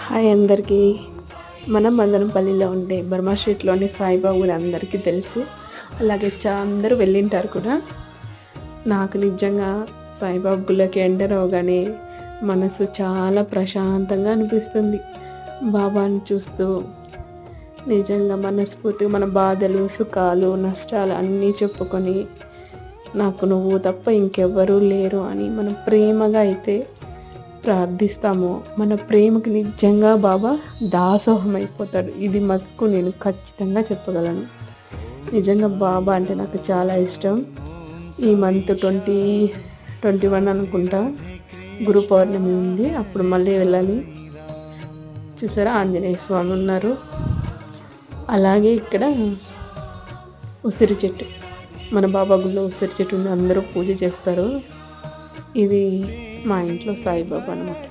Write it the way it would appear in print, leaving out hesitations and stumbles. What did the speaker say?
Hi అందరికీ. మన మదనపల్లిలో ఉండే బర్మా స్ట్రీట్లోని సాయిబాబా కూడా అందరికీ తెలుసు. అలాగే అందరూ వెళ్ళింటారు కూడా. నాకు నిజంగా సాయిబాబా గుళ్ళకి ఎంటర్ అవగానే మనసు చాలా ప్రశాంతంగా అనిపిస్తుంది. బాబాని చూస్తూ నిజంగా మనస్ఫూర్తిగా మన బాధలు, సుఖాలు, నష్టాలు అన్నీ చెప్పుకొని నాకు నువ్వు తప్ప ఇంకెవ్వరూ లేరు అని మనం ప్రేమగా అయితే ప్రార్థిస్తామో మన ప్రేమకి నిజంగా బాబా దాసోహం అయిపోతాడు. ఇది మటుకు నేను ఖచ్చితంగా చెప్పగలను. నిజంగా బాబా అంటే నాకు చాలా ఇష్టం. ఈ మంత్ 21 అనుకుంటా గురు పౌర్ణమి ఉంది. అప్పుడు మళ్ళీ వెళ్ళాలి. చూసారా, ఆంజనేయ స్వామి ఉన్నారు. అలాగే ఇక్కడ ఉసిరి చెట్టు, మన బాబా గుళ్ళో ఉసిరి చెట్టు ఉంది. అందరూ పూజ చేస్తారు. ఇది మా ఇంట్లో సాయిబాబా అనమాట.